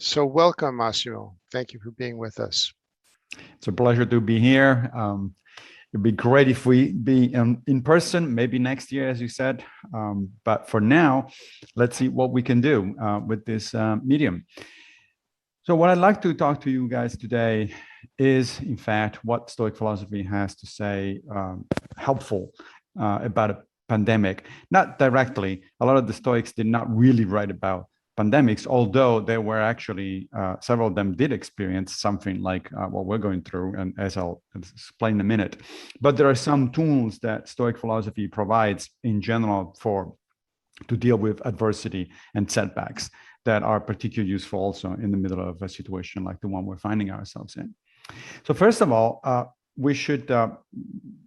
So welcome, Massimo. Thank you for being with us. It's a pleasure to be here. It'd be great if we be in person, maybe next year, as you said. But for now, let's see what we can do with this medium. So what I'd like to talk to you guys today is, in fact, what Stoic philosophy has to say helpful about a pandemic. Not directly. A lot of the Stoics did not really write about pandemics, although there were actually several of them did experience something like what we're going through, and as I'll explain in a minute. But there are some tools that Stoic philosophy provides in general to deal with adversity and setbacks that are particularly useful also in the middle of a situation like the one we're finding ourselves in. So first of all, we should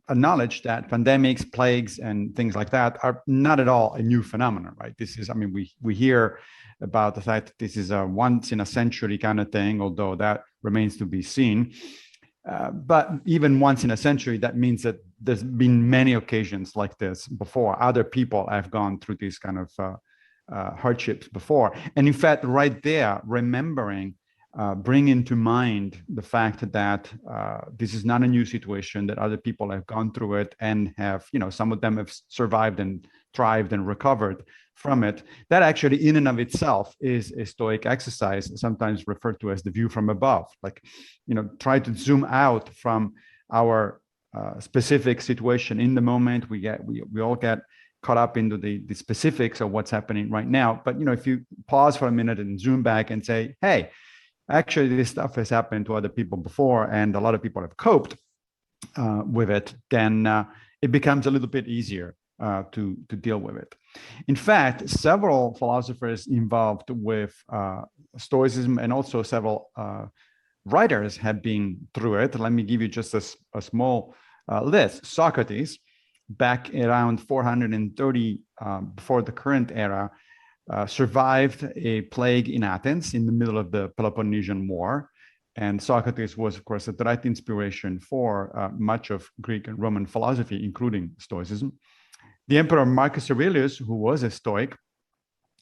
acknowledge that pandemics, plagues, and things like that are not at all a new phenomenon, right? This is, I mean, we hear about the fact that this is a once in a century kind of thing, although that remains to be seen. But even once in a century, that means that there's been many occasions like this before. Other people have gone through these kind of hardships before. And in fact, right there, remembering, bringing to mind the fact that this is not a new situation, that other people have gone through it and have, some of them have survived and thrived and recovered from it. That actually in and of itself is a Stoic exercise, sometimes referred to as the view from above. Like, try to zoom out from our specific situation in the moment. We all get caught up into the specifics of what's happening right now. But, if you pause for a minute and zoom back and say, hey, actually, this stuff has happened to other people before, and a lot of people have coped with it, then it becomes a little bit easier to deal with it. In fact, several philosophers involved with Stoicism and also several writers have been through it. Let me give you just a small list. Socrates, back around 430 before the current era, survived a plague in Athens in the middle of the Peloponnesian War. And Socrates was, of course, a direct inspiration for much of Greek and Roman philosophy, including Stoicism. The Emperor Marcus Aurelius, who was a Stoic,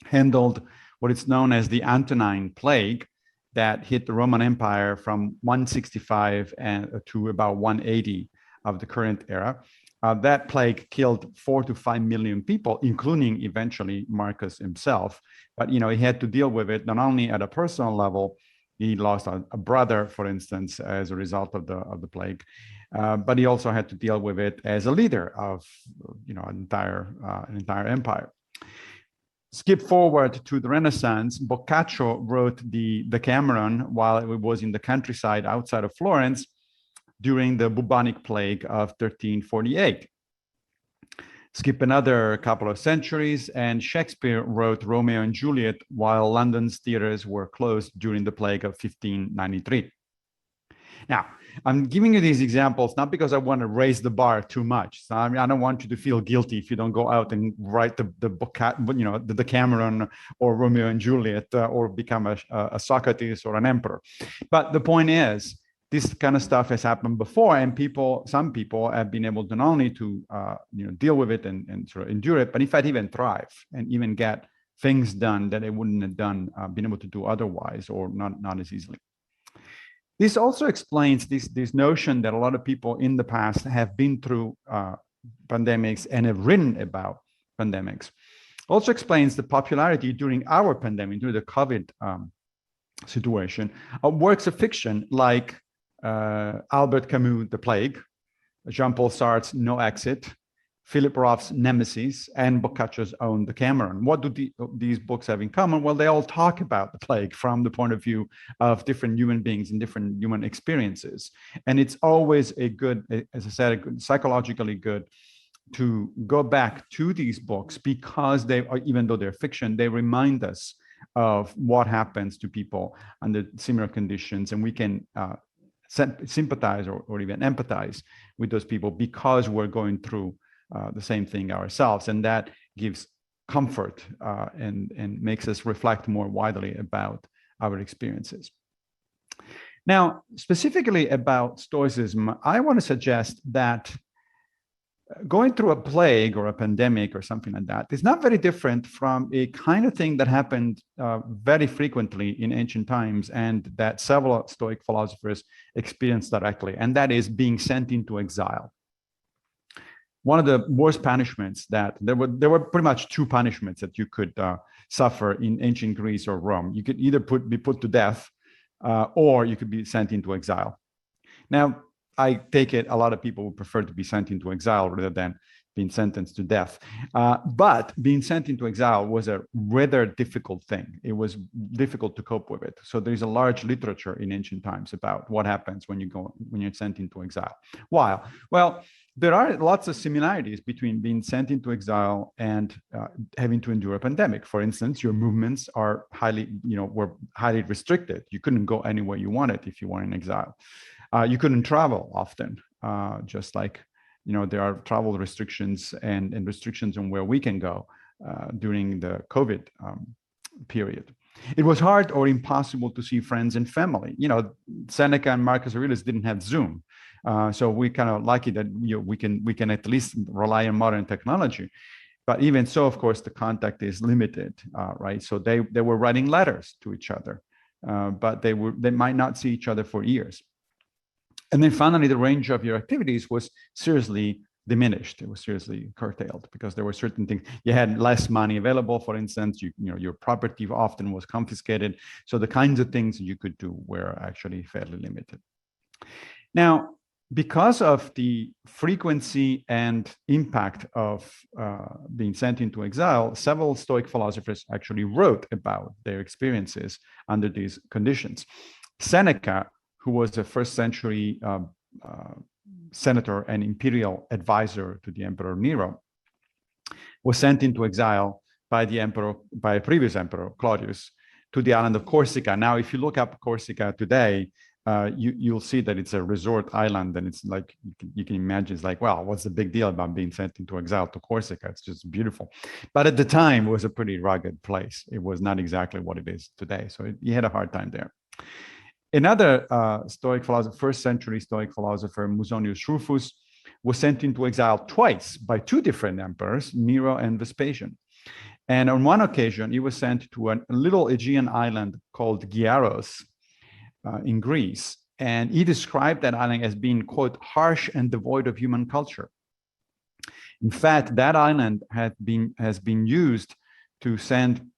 handled what is known as the Antonine Plague that hit the Roman Empire from 165 to about 180 of the current era. That plague killed 4 to 5 million people, including eventually Marcus himself. But he had to deal with it not only at a personal level. He lost a brother, for instance, as a result of the plague, but he also had to deal with it as a leader of an entire empire. Skip forward to the Renaissance. Boccaccio wrote the Decameron while it was in the countryside outside of Florence, during the bubonic plague of 1348. Skip another couple of centuries, and Shakespeare wrote Romeo and Juliet while London's theaters were closed during the plague of 1593. Now, I'm giving you these examples not because I want to raise the bar too much. So, I don't want you to feel guilty if you don't go out and write the Decameron or Romeo and Juliet or become a Socrates or an emperor. But the point is, this kind of stuff has happened before, and some people have been able to not only to deal with it and sort of endure it, but in fact even thrive and even get things done that they wouldn't have been able to do otherwise, or not as easily. This also explains this notion that a lot of people in the past have been through pandemics and have written about pandemics. Also explains the popularity during our pandemic, during the COVID situation, of works of fiction like Albert Camus' The Plague, Jean-Paul Sartre's No Exit, Philip Roth's Nemesis, and Boccaccio's own Decameron. What do these books have in common? Well, they all talk about the plague from the point of view of different human beings and different human experiences. And it's always a good, as I said, psychologically good to go back to these books, because they are, even though they're fiction, they remind us of what happens to people under similar conditions, and we can sympathize or even empathize with those people because we're going through the same thing ourselves, and that gives comfort and makes us reflect more widely about our experiences. Now, specifically about Stoicism, I want to suggest that going through a plague or a pandemic or something like that is not very different from a kind of thing that happened very frequently in ancient times, and that several Stoic philosophers experienced directly, and that is being sent into exile. One of the worst punishments that there were pretty much two punishments that you could suffer in ancient Greece or Rome. You could either be put to death, or you could be sent into exile. Now, I take it a lot of people would prefer to be sent into exile rather than being sentenced to death. But being sent into exile was a rather difficult thing. It was difficult to cope with it. So there's a large literature in ancient times about what happens when you're sent into exile. Why? Well, there are lots of similarities between being sent into exile and having to endure a pandemic. For instance, your movements are were highly restricted. You couldn't go anywhere you wanted if you were in exile. You couldn't travel often, just like there are travel restrictions and restrictions on where we can go during the COVID period. It was hard or impossible to see friends and family. Seneca and Marcus Aurelius didn't have Zoom, so we're kind of lucky that we can at least rely on modern technology. But even so, of course, the contact is limited, right? So they were writing letters to each other, but they might not see each other for years. And then finally, the range of your activities was seriously diminished. It was seriously curtailed because there were certain things. You had less money available, for instance, your property often was confiscated. So the kinds of things you could do were actually fairly limited. Now, because of the frequency and impact of being sent into exile, several Stoic philosophers actually wrote about their experiences under these conditions. Seneca, who was a first century senator and imperial advisor to the Emperor Nero, was sent into exile by a previous emperor, Claudius, to the island of Corsica. Now, if you look up Corsica today, you'll see that it's a resort island, and it's like you can imagine, it's like, well, what's the big deal about being sent into exile to Corsica? It's just beautiful. But at the time, it was a pretty rugged place. It was not exactly what it is today. So he had a hard time there. Another Stoic philosopher, first century Stoic philosopher, Musonius Rufus, was sent into exile twice by two different emperors, Nero and Vespasian. And on one occasion, he was sent to a little Aegean island called Gyaros in Greece. And he described that island as being, quote, harsh and devoid of human culture. In fact, that island has been used to send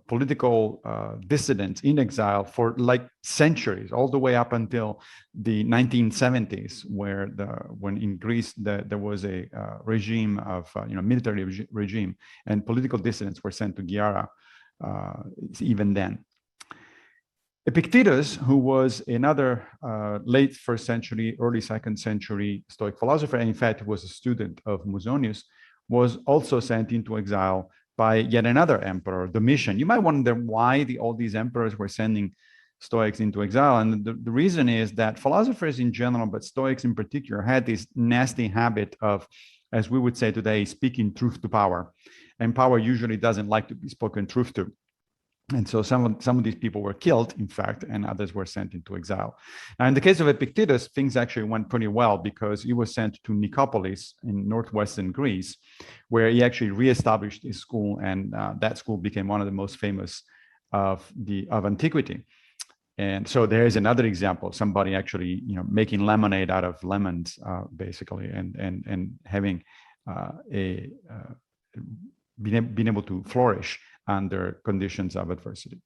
political dissidents in exile for like centuries, all the way up until the 1970s, when in Greece there was a regime of military regime, and political dissidents were sent to Gyara even then. Epictetus, who was another late first century, early second century Stoic philosopher, and in fact was a student of Musonius, was also sent into exile by yet another emperor, Domitian. You might wonder why all these emperors were sending Stoics into exile. And the reason is that philosophers in general, but Stoics in particular, had this nasty habit of, as we would say today, speaking truth to power. And power usually doesn't like to be spoken truth to. And so some of these people were killed, in fact, and others were sent into exile. Now, in the case of Epictetus, things actually went pretty well because he was sent to Nicopolis in northwestern Greece, where he actually reestablished his school, and that school became one of the most famous of antiquity. And so there is another example: somebody actually, making lemonade out of lemons, basically, and having been able to flourish under conditions of adversity.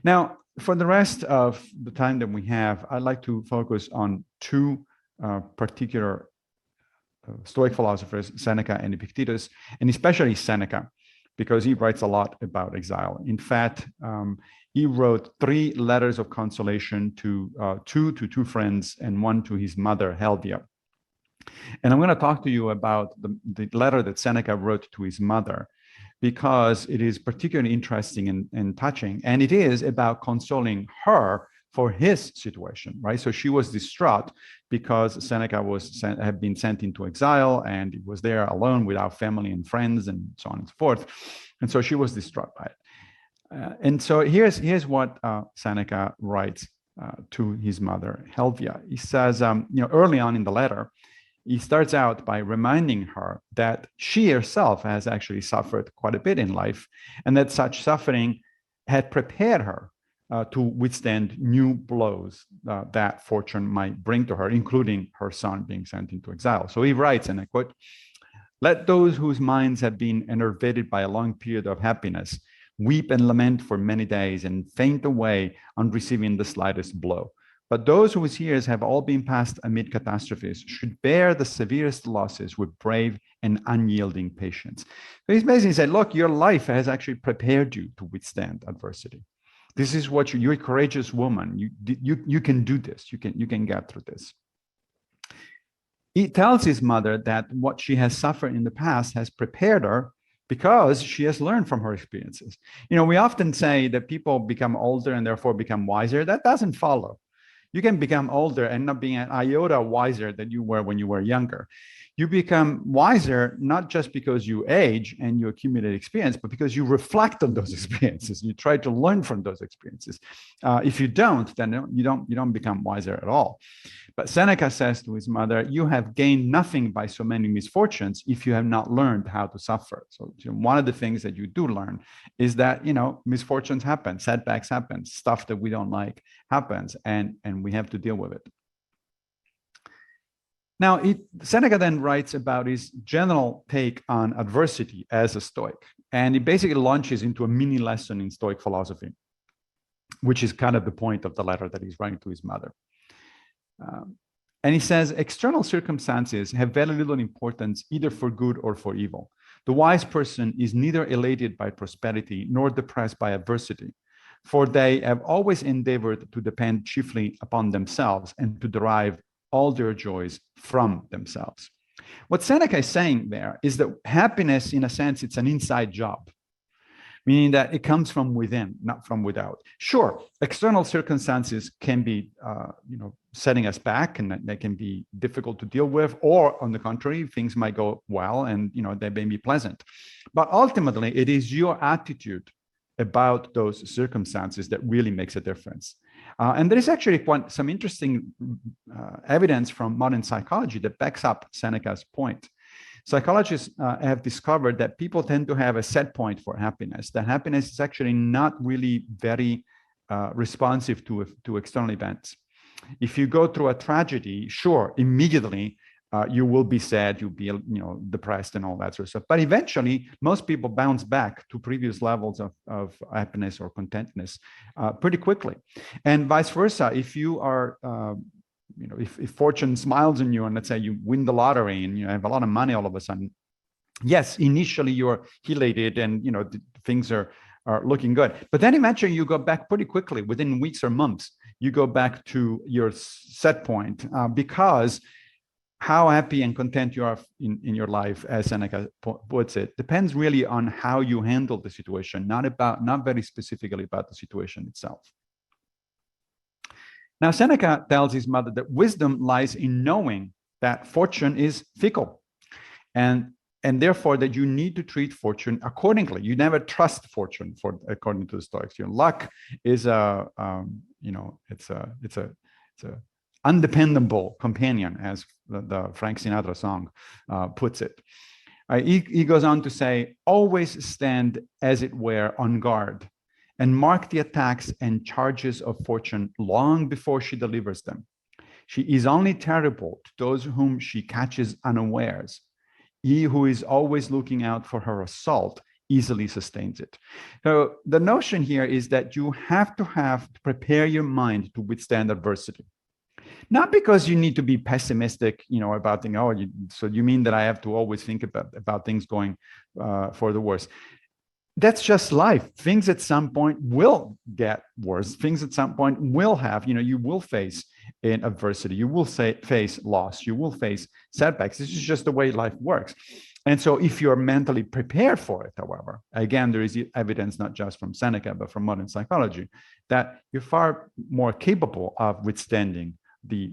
Now, for the rest of the time that we have, I'd like to focus on two particular Stoic philosophers, Seneca and Epictetus, and especially Seneca, because he writes a lot about exile. In fact, he wrote 3 letters of consolation to two friends and one to his mother, Helvia. And I'm going to talk to you about the letter that Seneca wrote to his mother, because it is particularly interesting and touching. And it is about consoling her for his situation, right? So she was distraught because Seneca had been sent into exile, and he was there alone without family and friends and so on and so forth. And so she was distraught by it. And so here's what Seneca writes to his mother, Helvia. He says, early on in the letter, he starts out by reminding her that she herself has actually suffered quite a bit in life, and that such suffering had prepared her to withstand new blows that fortune might bring to her, including her son being sent into exile. So he writes, and I quote, "Let those whose minds have been enervated by a long period of happiness weep and lament for many days and faint away on receiving the slightest blow. But those whose years have all been passed amid catastrophes should bear the severest losses with brave and unyielding patience." So he's basically said, look, your life has actually prepared you to withstand adversity. This is what you're a courageous woman. You can do this. You can get through this. He tells his mother that what she has suffered in the past has prepared her because she has learned from her experiences. You know, we often say that people become older and therefore become wiser. That doesn't follow. You can become older and not being an iota wiser than you were when you were younger. You become wiser not just because you age and you accumulate experience, but because you reflect on those experiences. You try to learn from those experiences. If you don't, then you don't become wiser at all. But Seneca says to his mother, "You have gained nothing by so many misfortunes if you have not learned how to suffer." So one of the things that you do learn is that, misfortunes happen, setbacks happen, stuff that we don't like happens, and we have to deal with it. Now, Seneca then writes about his general take on adversity as a Stoic, and he basically launches into a mini lesson in Stoic philosophy, which is kind of the point of the letter that he's writing to his mother. And he says, external circumstances have very little importance either for good or for evil. The wise person is neither elated by prosperity nor depressed by adversity, for they have always endeavored to depend chiefly upon themselves and to derive all their joys from themselves. What Seneca is saying there is that happiness, in a sense, it's an inside job, meaning that it comes from within, not from without. Sure, external circumstances can be, setting us back, and they can be difficult to deal with, or on the contrary, things might go well and, they may be pleasant. But ultimately, it is your attitude about those circumstances that really makes a difference. And there is actually some interesting evidence from modern psychology that backs up Seneca's point. Psychologists have discovered that people tend to have a set point for happiness, that happiness is actually not really very responsive to external events. If you go through a tragedy, sure, immediately you will be sad, you'll be depressed and all that sort of stuff. But eventually, most people bounce back to previous levels of happiness or contentness pretty quickly. And vice versa, if you are if fortune smiles on you and let's say you win the lottery and you have a lot of money all of a sudden, yes, initially you're elated and things are looking good. But then eventually you go back pretty quickly, within weeks or months, you go back to your set point because how happy and content you are in your life, as Seneca puts it, depends really on how you handle the situation, not very specifically about the situation itself. Now, Seneca tells his mother that wisdom lies in knowing that fortune is fickle, and therefore that you need to treat fortune accordingly. You never trust fortune, according to the Stoics. Your luck is it's a undependable companion, as the Frank Sinatra song puts it. He goes on to say, always stand, as it were, on guard, and mark the attacks and charges of fortune long before she delivers them. She is only terrible to those whom she catches unawares. He who is always looking out for her assault easily sustains it. So the notion here is that you have to prepare your mind to withstand adversity. Not because you need to be pessimistic, about things. So you mean that I have to always think about things going for the worse? That's just life. Things at some point will get worse. Things at some point will have, you will face in adversity. You will face loss. You will face setbacks. This is just the way life works. And so if you're mentally prepared for it, however, again, there is evidence not just from Seneca, but from modern psychology, that you're far more capable of withstanding the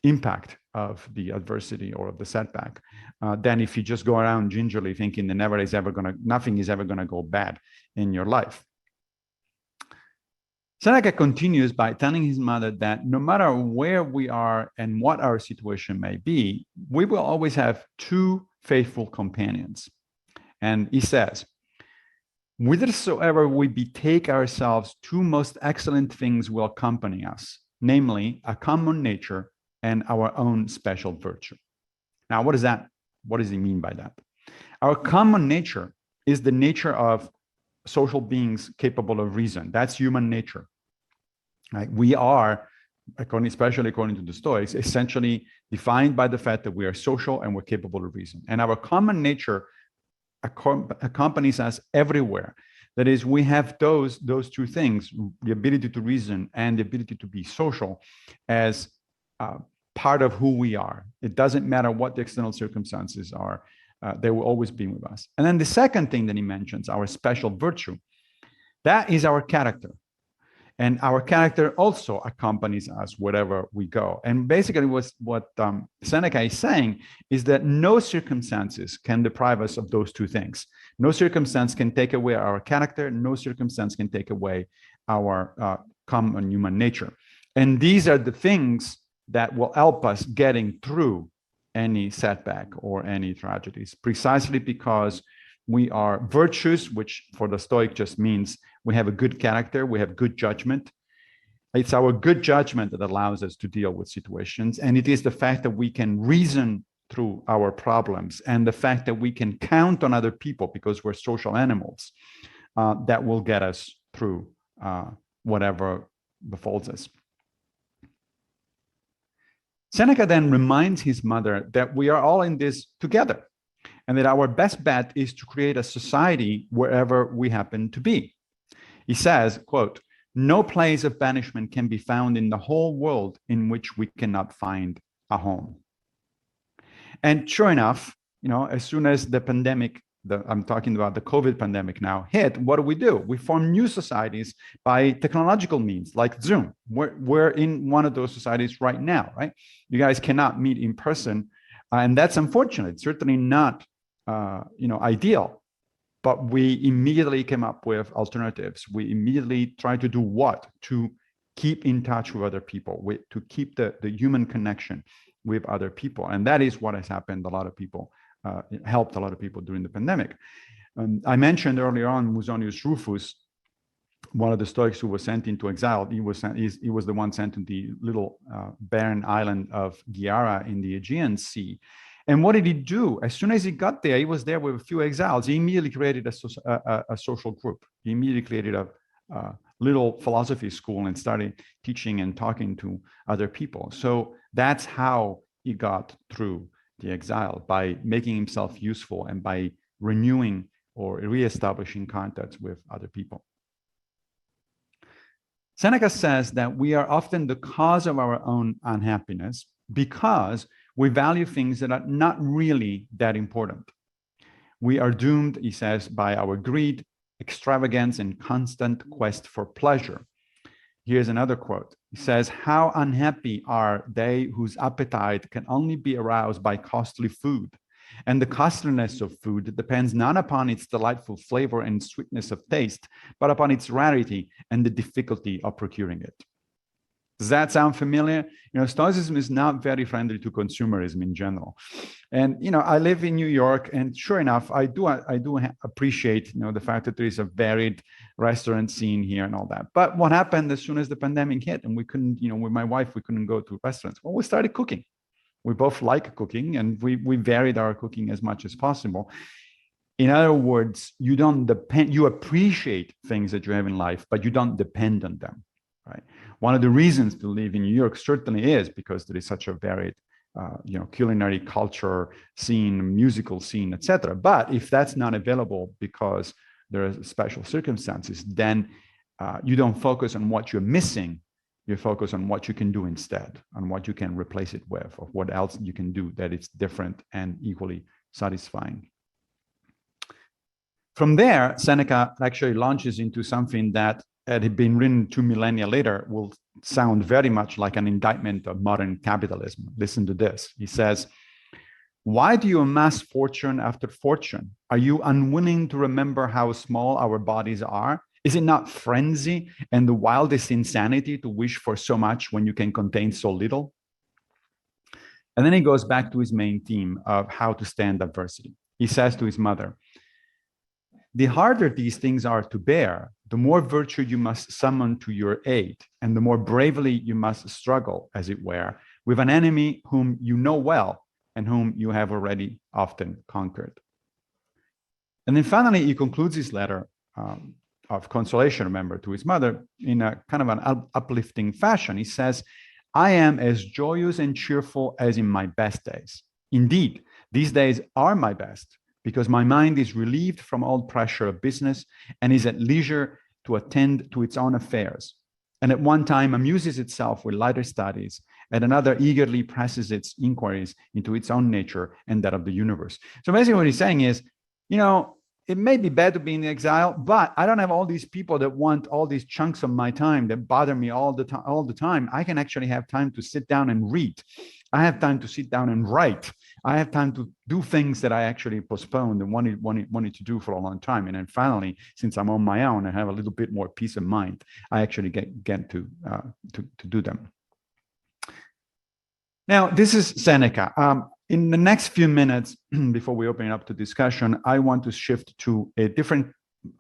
impact of the adversity or of the setback than if you just go around gingerly thinking that nothing is ever going to go bad in your life. Seneca continues by telling his mother that no matter where we are and what our situation may be, we will always have two faithful companions. And he says, whithersoever we betake ourselves, two most excellent things will accompany us, namely a common nature and our own special virtue. Now, what does he mean by that? Our common nature is the nature of social beings capable of reason. That's human nature. Right? We are, especially according to the Stoics, essentially defined by the fact that we are social and we're capable of reason. And our common nature accompanies us everywhere. That is, we have those two things, the ability to reason and the ability to be social, as part of who we are. It doesn't matter what the external circumstances are. They will always be with us. And then the second thing that he mentions, our special virtue, that is our character. And our character also accompanies us wherever we go. And basically what Seneca is saying is that no circumstances can deprive us of those two things. No circumstance can take away our character. No circumstance can take away our common human nature. And these are the things that will help us getting through any setback or any tragedies, precisely because we are virtuous, which for the Stoic just means we have a good character, we have good judgment. It's our good judgment that allows us to deal with situations. And it is the fact that we can reason through our problems and the fact that we can count on other people because we're social animals that will get us through whatever befalls us. Seneca then reminds his mother that we are all in this together, and that our best bet is to create a society wherever we happen to be. He says, quote, "No place of banishment can be found in the whole world in which we cannot find a home." And sure enough, as soon as the pandemic, I'm talking about the COVID pandemic now, hit, what do? We form new societies by technological means like Zoom. We're in one of those societies right now, right? You guys cannot meet in person. And that's unfortunate. It's certainly not ideal, but we immediately came up with alternatives. We immediately try to do what? To keep in touch with other people, to keep the human connection with other people. And that is what has happened. A lot of people, it helped a lot of people during the pandemic. I mentioned earlier on Musonius Rufus, one of the Stoics who was sent into exile. He was the one sent to the little barren island of Gyara in the Aegean Sea. And what did he do? As soon as he got there, he was there with a few exiles. He immediately created a social group. He immediately created a little philosophy school and started teaching and talking to other people. So that's how he got through the exile, by making himself useful and by renewing or reestablishing contacts with other people. Seneca says that we are often the cause of our own unhappiness because we value things that are not really that important. We are doomed, he says, by our greed, extravagance, and constant quest for pleasure. Here's another quote. He says, "How unhappy are they whose appetite can only be aroused by costly food. And the costliness of food depends not upon its delightful flavor and sweetness of taste, but upon its rarity and the difficulty of procuring it." Does that sound familiar? Stoicism is not very friendly to consumerism in general. And, I live in New York, and sure enough, I do appreciate, the fact that there is a varied restaurant scene here and all that. But what happened as soon as the pandemic hit and we couldn't, with my wife, we couldn't go to restaurants? Well, we started cooking. We both like cooking, and we varied our cooking as much as possible. In other words, you appreciate things that you have in life, but you don't depend on them, right? One of the reasons to live in New York certainly is because there is such a varied, culinary culture scene, musical scene, etc. But if that's not available because there are special circumstances, then you don't focus on what you're missing. You focus on what you can do instead, on what you can replace it with, or what else you can do that is different and equally satisfying. From there, Seneca actually launches into something that had been written 2 millennia later will sound very much like an indictment of modern capitalism. Listen to this. He says, "Why do you amass fortune after fortune? Are you unwilling to remember how small our bodies are Is it not frenzy and the wildest insanity to wish for so much when you can contain so little? And then he goes back to his main theme of how to stand adversity. He says to his mother, the harder these things are to bear, the more virtue you must summon to your aid, and the more bravely you must struggle, as it were, with an enemy whom you know well and whom you have already often conquered. And then finally, he concludes his letter of consolation, remember, to his mother in a kind of an uplifting fashion. He says, I am as joyous and cheerful as in my best days. Indeed, these days are my best, because my mind is relieved from all pressure of business and is at leisure to attend to its own affairs. And at one time amuses itself with lighter studies, at another eagerly presses its inquiries into its own nature and that of the universe. So basically what he's saying is, you know, it may be bad to be in exile, but I don't have all these people that want all these chunks of my time that bother me all the time. I can actually have time to sit down and read. I have time to sit down and write. I have time to do things that I actually postponed and wanted to do for a long time. And then finally, since I'm on my own, I have a little bit more peace of mind. I actually get to do them. Now, this is Seneca. In the next few minutes, before we open it up to discussion, I want to shift to a different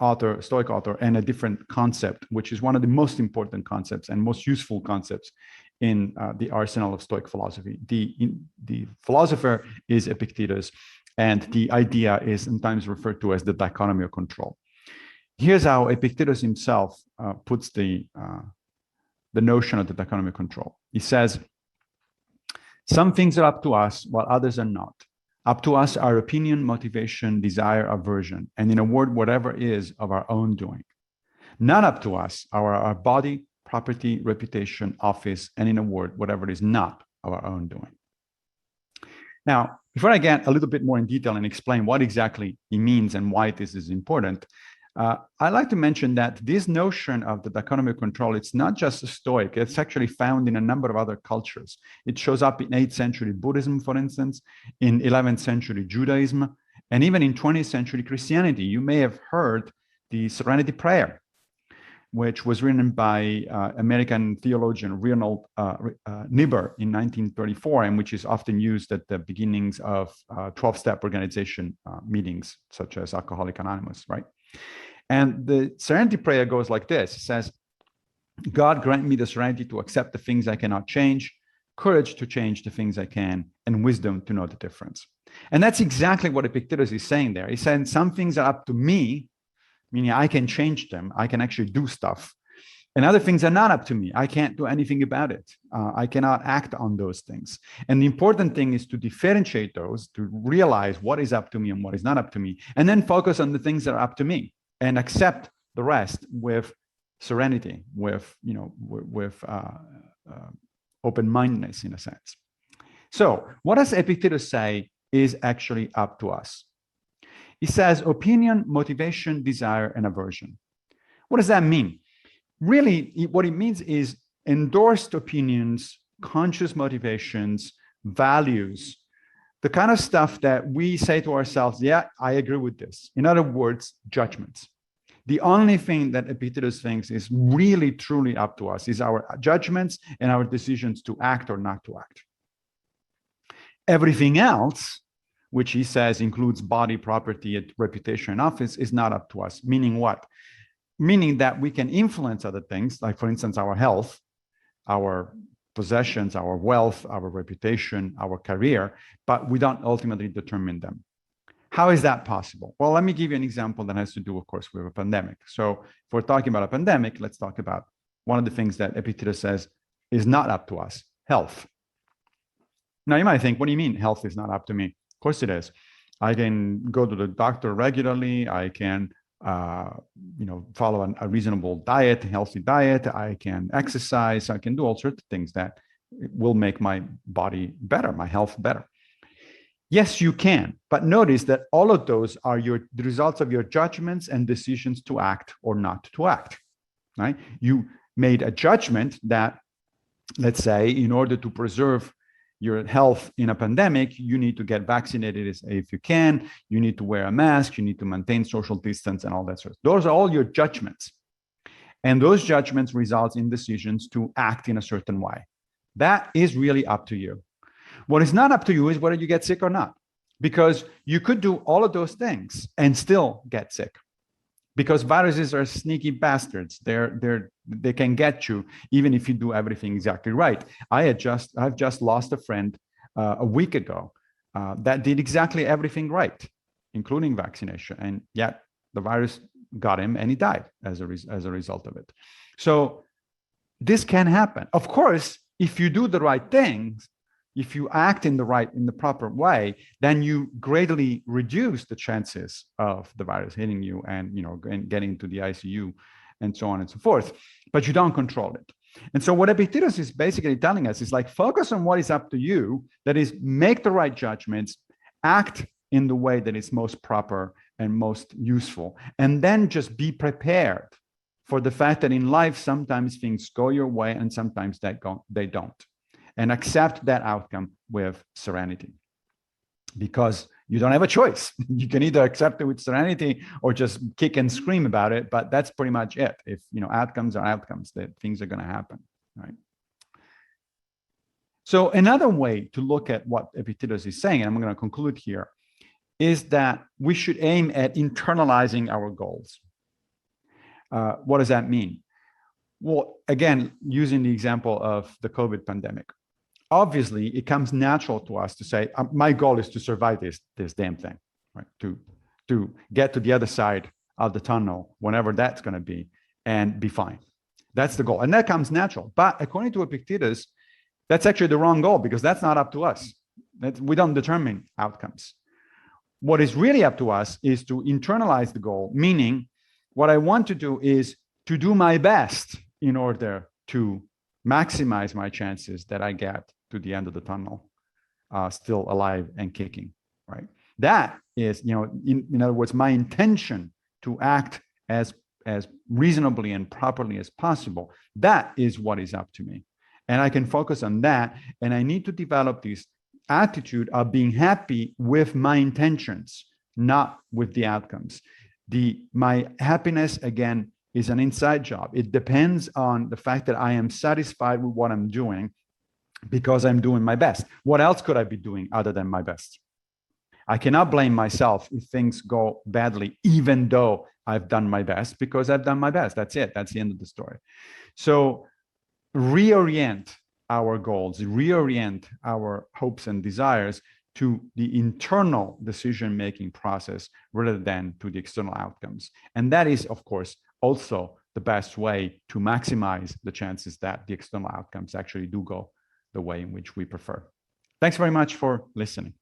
author, Stoic author, and a different concept, which is one of the most important concepts and most useful concepts in the arsenal of Stoic philosophy. The philosopher is Epictetus, and the idea is sometimes referred to as the dichotomy of control. Here's how Epictetus himself puts the notion of the dichotomy of control. He says, some things are up to us, while others are not. Up to us are opinion, motivation, desire, aversion, and in a word, whatever is of our own doing. Not up to us are our body, property, reputation, office, and in a word, whatever is not of our own doing. Now, before I get a little bit more in detail and explain what exactly he means and why this is important, I'd like to mention that this notion of the dichotomy of control, it's not just a Stoic, it's actually found in a number of other cultures. It shows up in 8th century Buddhism, for instance, in 11th century Judaism, and even in 20th century Christianity. You may have heard the Serenity Prayer, which was written by American theologian Reinhold Niebuhr in 1934, and which is often used at the beginnings of 12-step organization meetings, such as Alcoholics Anonymous, right? And the Serenity Prayer goes like this. It says, God grant me the serenity to accept the things I cannot change, courage to change the things I can, and wisdom to know the difference. And that's exactly what Epictetus is saying there. He's saying some things are up to me, meaning I can change them. I can actually do stuff. And other things are not up to me. I can't do anything about it. I cannot act on those things. And the important thing is to differentiate those, to realize what is up to me and what is not up to me, and then focus on the things that are up to me and accept the rest with serenity, with, you know, with open-mindedness in a sense. So what does Epictetus say is actually up to us? He says opinion, motivation, desire, and aversion. What does that mean? Really, what it means is endorsed opinions, conscious motivations, values, the kind of stuff that we say to ourselves, yeah, I agree with this. In other words, judgments. The only thing that Epictetus thinks is really, truly up to us is our judgments and our decisions to act or not to act. Everything else, which he says includes body, property, reputation, and office, is not up to us. Meaning what? Meaning that we can influence other things, like, for instance, our health, our possessions, our wealth, our reputation, our career, but we don't ultimately determine them. How is that possible? Well, let me give you an example that has to do, of course, with a pandemic. So if we're talking about a pandemic, let's talk about one of the things that Epictetus says is not up to us, health. Now, you might think, what do you mean health is not up to me? Of course it is. I can go to the doctor regularly. I can follow a reasonable diet, healthy diet. I can exercise. I can do all sorts of things that will make my body better, my health better. Yes, you can. But notice that all of those are the results of your judgments and decisions to act or not to act, right? You made a judgment that, let's say, in order to preserve your health in a pandemic, you need to get vaccinated if you can, you need to wear a mask, you need to maintain social distance and all that sort of. Those are all your judgments. And those judgments result in decisions to act in a certain way. That is really up to you. What is not up to you is whether you get sick or not, because you could do all of those things and still get sick, because viruses are sneaky bastards. They can get you even if you do everything exactly right. I've just lost a friend a week ago that did exactly everything right, including vaccination, and yet the virus got him and he died as a result of it. So this can happen. Of course, if you do the right things, if you act in the proper way, then you greatly reduce the chances of the virus hitting you and getting into the ICU and so on and so forth. But you don't control it. And so what Epictetus is basically telling us is like, focus on what is up to you. That is, make the right judgments, act in the way that is most proper and most useful, and then just be prepared for the fact that in life sometimes things go your way and sometimes they don't. And accept that outcome with serenity, because you don't have a choice. You can either accept it with serenity or just kick and scream about it, but that's pretty much it. If outcomes are outcomes, that things are going to happen, right? So another way to look at what Epictetus is saying, and I'm going to conclude here, is that we should aim at internalizing our goals. What does that mean? Well, again, using the example of the COVID pandemic, obviously it comes natural to us to say, my goal is to survive this damn thing, right? To get to the other side of the tunnel, whenever that's going to be, and be fine. That's the goal. And that comes natural. But according to Epictetus, that's actually the wrong goal, because that's not up to us. We don't determine outcomes. What is really up to us is to internalize the goal, meaning what I want to do is to do my best in order to maximize my chances that I get to the end of the tunnel, still alive and kicking, right? That is, in other words, my intention to act as reasonably and properly as possible. That is what is up to me. And I can focus on that. And I need to develop this attitude of being happy with my intentions, not with the outcomes. My happiness, again, is an inside job. It depends on the fact that I am satisfied with what I'm doing because I'm doing my best. What else could I be doing other than my best? I cannot blame myself if things go badly, even though I've done my best, because I've done my best. That's it. That's the end of the story. So reorient our goals, reorient our hopes and desires to the internal decision-making process rather than to the external outcomes. And that is, of course, also the best way to maximize the chances that the external outcomes actually do go the way in which we prefer. Thanks very much for listening.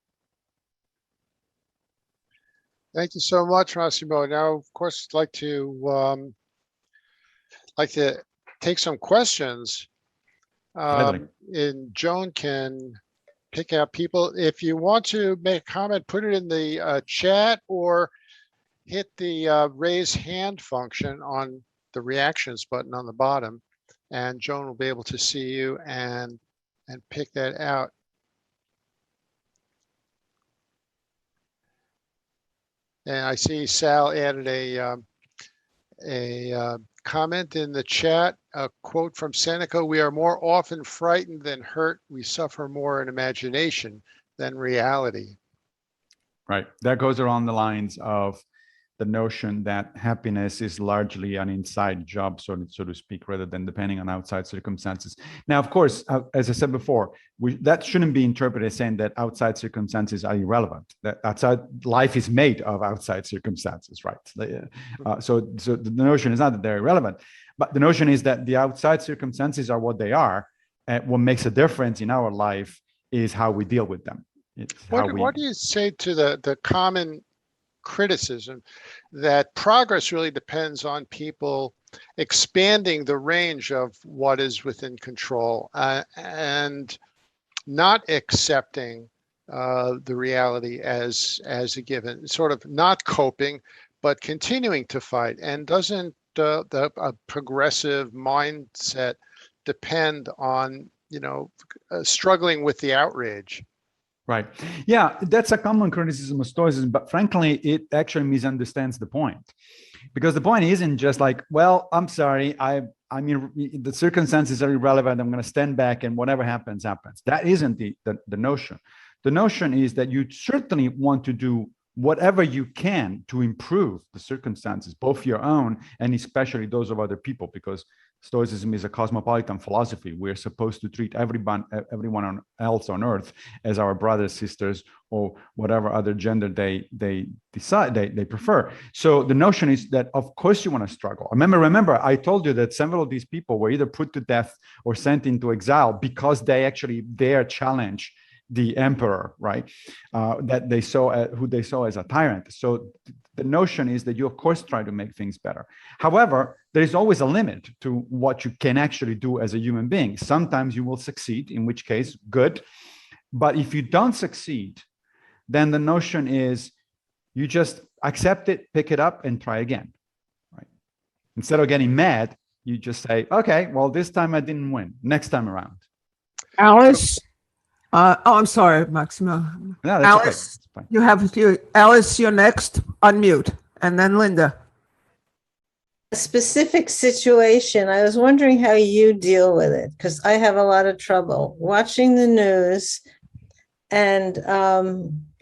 Thank you so much, Massimo. Now, of course, I'd like to take some questions. And Joan can pick out people. If you want to make a comment, put it in the chat or hit the raise hand function on the reactions button on the bottom, and Joan will be able to see you and pick that out. And I see Sal added a comment in the chat, a quote from Seneca: "We are more often frightened than hurt. We suffer more in imagination than reality." Right. That goes around the lines of the notion that happiness is largely an inside job, so to speak, rather than depending on outside circumstances. Now, of course, as I said before, that shouldn't be interpreted as saying that outside circumstances are irrelevant. That outside life is made of outside circumstances, right? So the notion is not that they're irrelevant, but the notion is that the outside circumstances are what they are, and what makes a difference in our life is how we deal with them. What do you say to the common criticism that progress really depends on people expanding the range of what is within control and not accepting the reality as a given, sort of not coping, but continuing to fight? And doesn't a progressive mindset depend on struggling with the outrage? Right. Yeah, that's a common criticism of Stoicism, but frankly, it actually misunderstands the point. Because the point isn't just like, well, I'm sorry, I mean, the circumstances are irrelevant. I'm going to stand back and whatever happens, happens. That isn't the notion. The notion is that you certainly want to do whatever you can to improve the circumstances, both your own and especially those of other people, because Stoicism is a cosmopolitan philosophy. We're supposed to treat everyone else on earth as our brothers, sisters, or whatever other gender they decide they prefer. So the notion is that of course you want to struggle. Remember, I told you that several of these people were either put to death or sent into exile because they actually dare challenge the emperor, right? That they saw who they saw as a tyrant. So the notion is that you of course try to make things better. However, there is always a limit to what you can actually do as a human being. Sometimes you will succeed, in which case, good. But if you don't succeed, then the notion is you just accept it, pick it up, and try again. Right? Instead of getting mad, you just say, okay, well, this time I didn't win. Next time around. Alice? I'm sorry, Maximo. No, that's Alice, okay. Alice, you're next. Unmute. And then Linda. A specific situation. I was wondering how you deal with it, because I have a lot of trouble watching the news and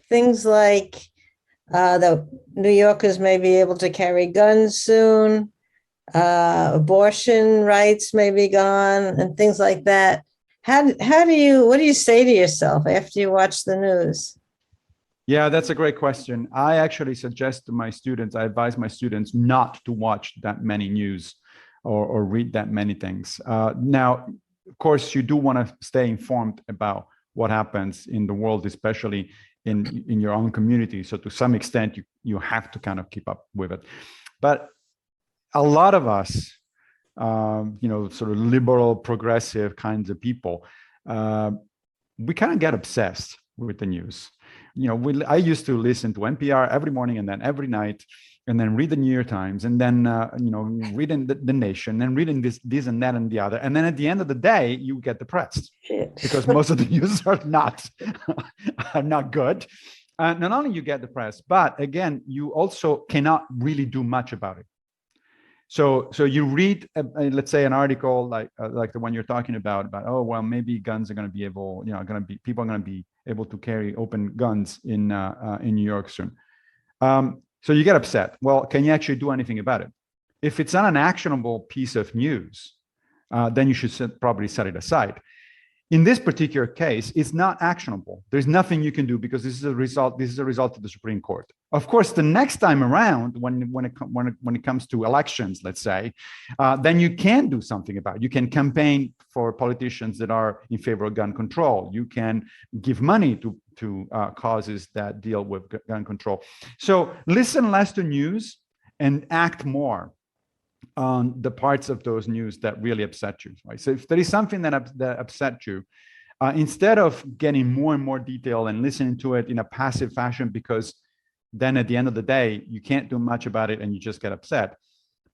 things like the New Yorkers may be able to carry guns soon, abortion rights may be gone, and things like that. What do you say to yourself after you watch the news? Yeah, that's a great question. I actually suggest to my students, I advise my students not to watch that many news or read that many things. Now, of course, you do want to stay informed about what happens in the world, especially in your own community. So to some extent, you have to kind of keep up with it. But a lot of us, sort of liberal, progressive kinds of people, we kind of get obsessed with the news. I used to listen to NPR every morning and then every night, and then read the New York Times, and then reading the Nation, and reading this and that and the other, and then at the end of the day, you get depressed because most of the news are not good. Not only you get depressed, but again, you also cannot really do much about it. So you read, let's say, an article like the one you're talking about, oh well, maybe guns are going to be able, people are going to be able to carry open guns in New York soon. So you get upset. Well, can you actually do anything about it? If it's not an actionable piece of news, then you should probably set it aside. In this particular case, it's not actionable. There's nothing you can do because this is a result of the Supreme Court. Of course, the next time around, when it comes to elections, let's say, then you can do something about it. You can campaign for politicians that are in favor of gun control. You can give money to causes that deal with gun control. So listen less to news and act more on the parts of those news that really upset you, right? So if there is something that upset you, instead of getting more and more detail and listening to it in a passive fashion, because then at the end of the day, you can't do much about it and you just get upset,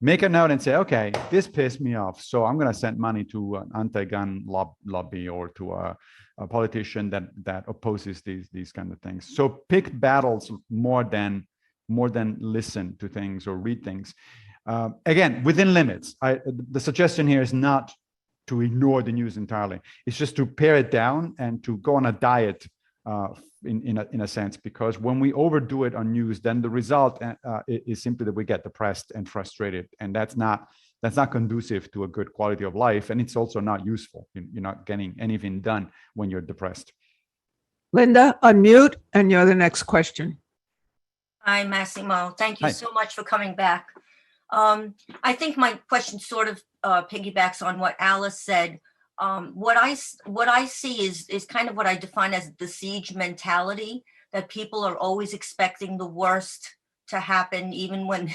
make a note and say, okay, this pissed me off, so I'm going to send money to an anti-gun lobby or to a politician that opposes these kind of things. So pick battles more than listen to things or read things. Again, within limits. The suggestion here is not to ignore the news entirely. It's just to pare it down and to go on a diet in a sense, because when we overdo it on news, then the result is simply that we get depressed and frustrated, and that's not conducive to a good quality of life, and it's also not useful. You're not getting anything done when you're depressed. Linda, unmute, and you're the next question. Hi, Massimo. Thank you Hi. so much for coming back. I think my question sort of piggybacks on what Alice said. What I see is kind of what I define as the siege mentality, that people are always expecting the worst to happen, even when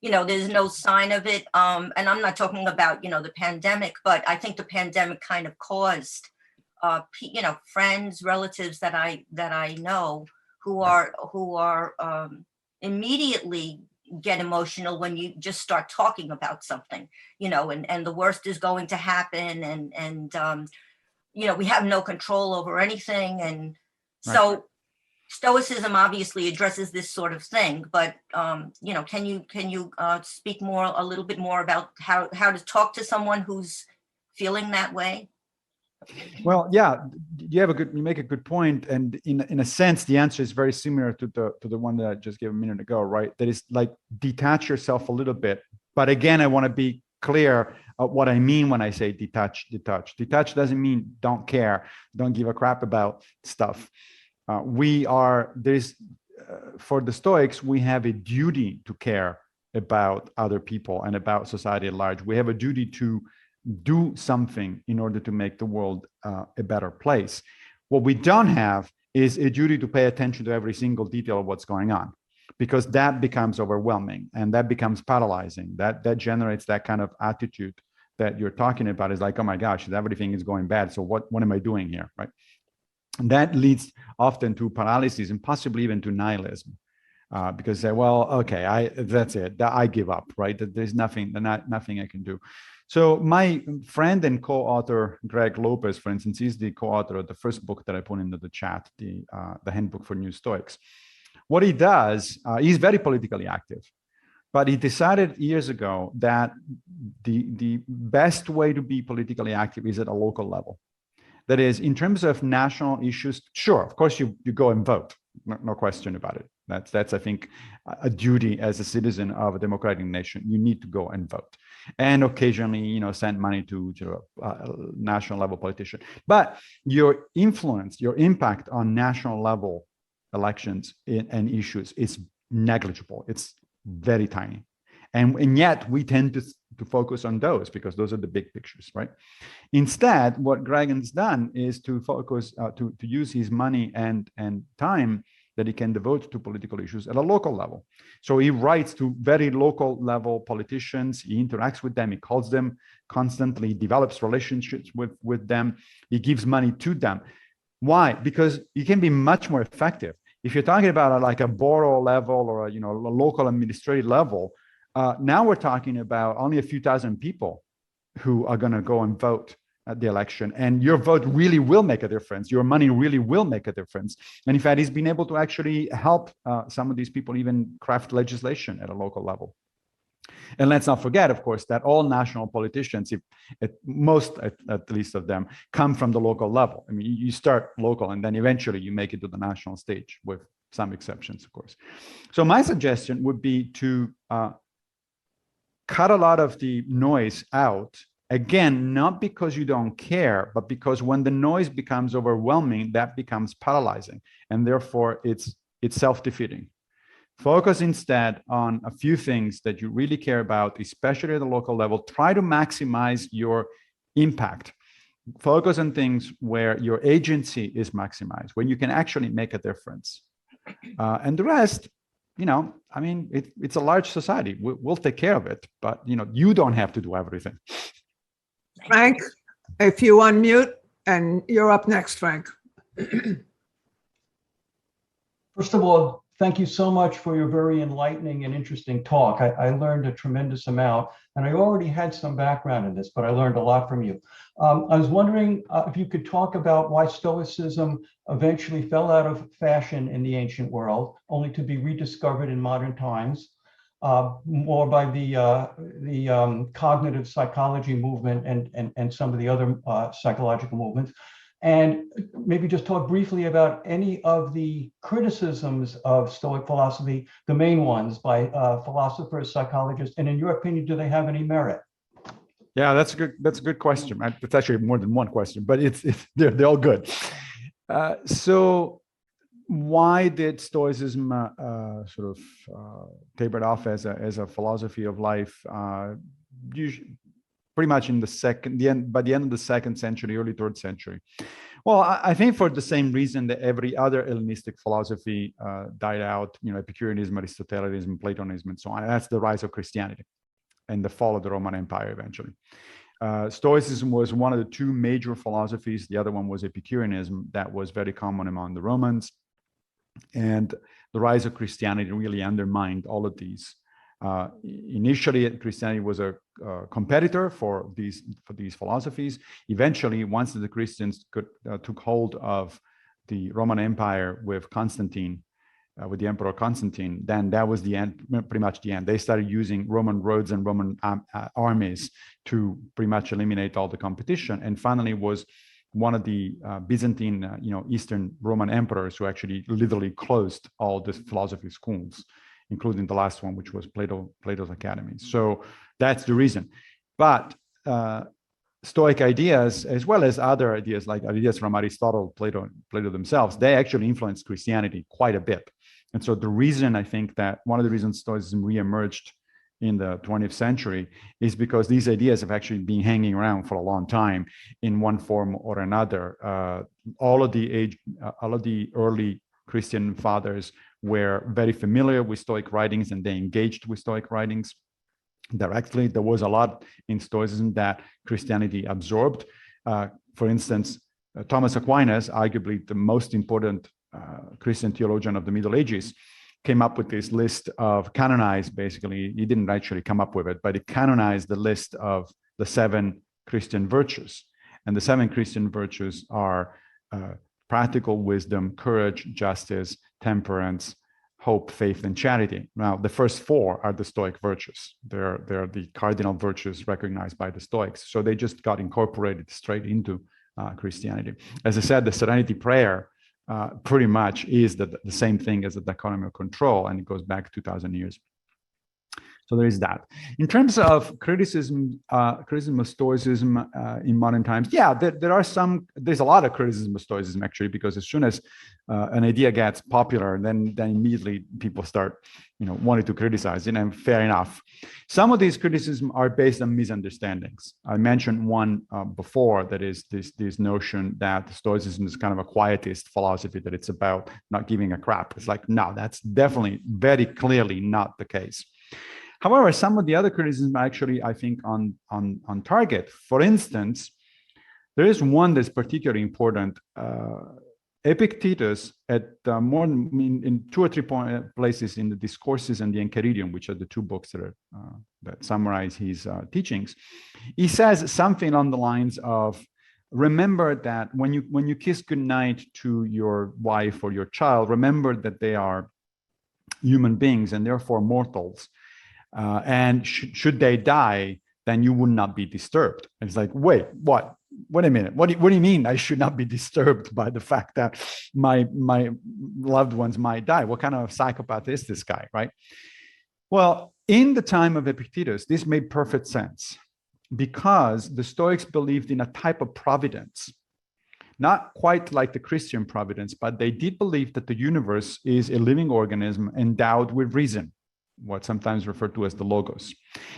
there's no sign of it. And I'm not talking about, the pandemic, but I think the pandemic kind of caused, friends, relatives that I know who are immediately get emotional when you just start talking about something, and the worst is going to happen, and we have no control over anything. And So Stoicism obviously addresses this sort of thing, but can you speak a little bit more about how to talk to someone who's feeling that way? Well, yeah, you make a good point, and in a sense, the answer is very similar to the one that I just gave a minute ago, right? That is like detach yourself a little bit. But again, I want to be clear what I mean when I say detach. Detach doesn't mean don't care, don't give a crap about stuff. For the Stoics, we have a duty to care about other people and about society at large. We have a duty to do something in order to make the world a better place. What we don't have is a duty to pay attention to every single detail of what's going on, because that becomes overwhelming and that becomes paralyzing. That generates that kind of attitude that you're talking about. Is like, oh my gosh, everything is going bad. So what am I doing here, right? And that leads often to paralysis and possibly even to nihilism, because say, well, okay, that's it. I give up, right? There's nothing I can do. So my friend and co-author Greg Lopez, for instance, is the co-author of the first book that I put into the chat, the Handbook for New Stoics. What he does, he's very politically active, but he decided years ago that the best way to be politically active is at a local level. That is, in terms of national issues, sure, of course, you go and vote, no question about it. That's I think a duty as a citizen of a democratic nation. You need to go and vote, and occasionally, send money to national level politician. But your influence, your impact on national level elections and issues is negligible. It's very tiny, and yet we tend to focus on those because those are the big pictures, right? Instead, what Greg has done is to focus to use his money and time that he can devote to political issues at a local level. So he writes to very local level politicians, he interacts with them, he calls them constantly, develops relationships with them, he gives money to them. Why? Because you can be much more effective. If you're talking about like a borough level or a local administrative level, now we're talking about only a few thousand people who are going to go and vote at the election, and your vote really will make a difference. Your money really will make a difference. And in fact, he's been able to actually help some of these people even craft legislation at a local level. And let's not forget, of course, that all national politicians, at least of them, come from the local level. I mean, you start local and then eventually you make it to the national stage, with some exceptions, of course. So my suggestion would be to cut a lot of the noise out. Again, not because you don't care, but because when the noise becomes overwhelming, that becomes paralyzing, and therefore it's self-defeating. Focus instead on a few things that you really care about, especially at the local level. Try to maximize your impact. Focus on things where your agency is maximized, when you can actually make a difference. And the rest, I mean, it's a large society. We'll take care of it, but you don't have to do everything. Frank, if you unmute, and you're up next, Frank. First of all, thank you so much for your very enlightening and interesting talk. I learned a tremendous amount, and I already had some background in this, but I learned a lot from you. I was wondering if you could talk about why Stoicism eventually fell out of fashion in the ancient world, only to be rediscovered in modern times, more by the cognitive psychology movement and some of the other psychological movements. And maybe just talk briefly about any of the criticisms of Stoic philosophy, the main ones by philosophers, psychologists, and in your opinion, do they have any merit? Yeah, that's a good question. It's actually more than one question, but they're all good. So why did Stoicism sort of tapered off as a philosophy of life? Pretty much in by the end of the 2nd century, early 3rd century. Well, I think for the same reason that every other Hellenistic philosophy died out, Epicureanism, Aristotelianism, Platonism, and so on. That's the rise of Christianity and the fall of the Roman Empire eventually. Stoicism was one of the two major philosophies. The other one was Epicureanism, that was very common among the Romans. And the rise of Christianity really undermined all of these. Initially, Christianity was a competitor for these philosophies. Eventually, once the Christians took hold of the Roman Empire with Constantine, with the Emperor Constantine, then that was the end, pretty much the end. They started using Roman roads and Roman armies to pretty much eliminate all the competition. And finally was one of the Byzantine, Eastern Roman emperors who actually literally closed all the philosophy schools, including the last one, which was Plato's Academy. So that's the reason. But Stoic ideas, as well as other ideas like ideas from Aristotle, Plato themselves, they actually influenced Christianity quite a bit. And so the reason I think that one of the reasons Stoicism reemerged in the 20th century is because these ideas have actually been hanging around for a long time in one form or another. All of the early Christian fathers were very familiar with Stoic writings, and they engaged with Stoic writings directly. There was a lot in Stoicism that Christianity absorbed. For instance, Thomas Aquinas, arguably the most important Christian theologian of the Middle Ages, came up with this list of canonized, basically, he didn't actually come up with it, but he canonized the list of the 7 Christian virtues. And the 7 Christian virtues are practical wisdom, courage, justice, temperance, hope, faith, and charity. Now, the first 4 are the Stoic virtues. They're the cardinal virtues recognized by the Stoics. So they just got incorporated straight into Christianity. As I said, the Serenity Prayer pretty much is the same thing as the dichotomy of control, and it goes back 2,000 years. So there is that. In terms of criticism of Stoicism in modern times, yeah, there's a lot of criticism of Stoicism actually, because as soon as an idea gets popular, then immediately people start, wanting to criticize it, and fair enough. Some of these criticisms are based on misunderstandings. I mentioned one before, that is this notion that Stoicism is kind of a quietist philosophy, that it's about not giving a crap. It's like, no, that's definitely very clearly not the case. However, some of the other criticisms are actually, I think, on target. For instance, there is one that's particularly important. Epictetus, in 2 or 3 places in the Discourses and the Enchiridion, which are the 2 books that summarize his teachings, he says something on the lines of, remember that when you kiss goodnight to your wife or your child, remember that they are human beings and therefore mortals. And should they die, then you would not be disturbed. And it's like, wait, what? Wait a minute. What do you mean I should not be disturbed by the fact that my loved ones might die? What kind of psychopath is this guy, right? Well, in the time of Epictetus, this made perfect sense, because the Stoics believed in a type of providence, not quite like the Christian providence, but they did believe that the universe is a living organism endowed with reason, what's sometimes referred to as the logos,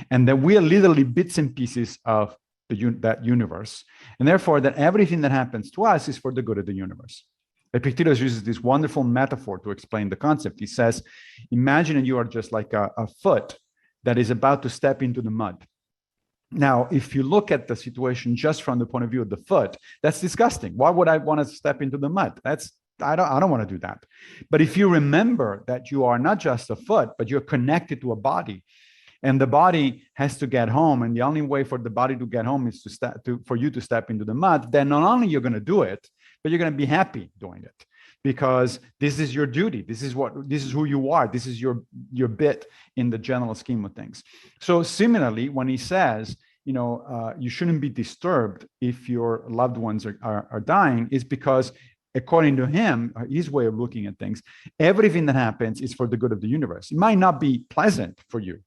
and that we are literally bits and pieces of that universe, and therefore that everything that happens to us is for the good of the universe. Epictetus uses this wonderful metaphor to explain the concept. He says, imagine you are just like a foot that is about to step into the mud. Now, if you look at the situation just from the point of view of the foot, that's disgusting. Why would I want to step into the mud? I don't want to do that. But if you remember that you are not just a foot, but you're connected to a body, and the body has to get home, and the only way for the body to get home is for you to step into the mud, then not only you're going to do it, but you're going to be happy doing it, because this is your duty. This is who you are. This is your bit in the general scheme of things. So similarly, when he says, you shouldn't be disturbed if your loved ones are dying, is because according to him, his way of looking at things, everything that happens is for the good of the universe. It might not be pleasant for you.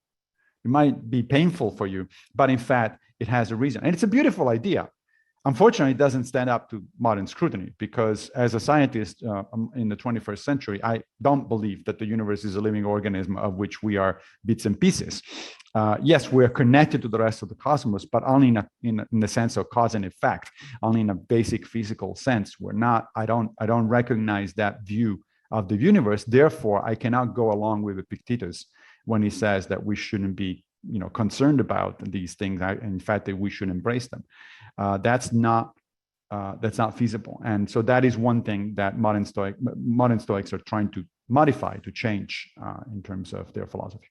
It might be painful for you, but in fact, it has a reason. And it's a beautiful idea. Unfortunately, it doesn't stand up to modern scrutiny, because as a scientist in the 21st century, I don't believe that the universe is a living organism of which we are bits and pieces. Yes, we're connected to the rest of the cosmos, but only in the sense of cause and effect, only in a basic physical sense. We're not, I don't recognize that view of the universe. Therefore, I cannot go along with Epictetus when he says that we shouldn't be concerned about these things. In fact, that we should embrace them. That's not feasible. And so that is one thing that modern Stoics are trying to modify, to change in terms of their philosophy.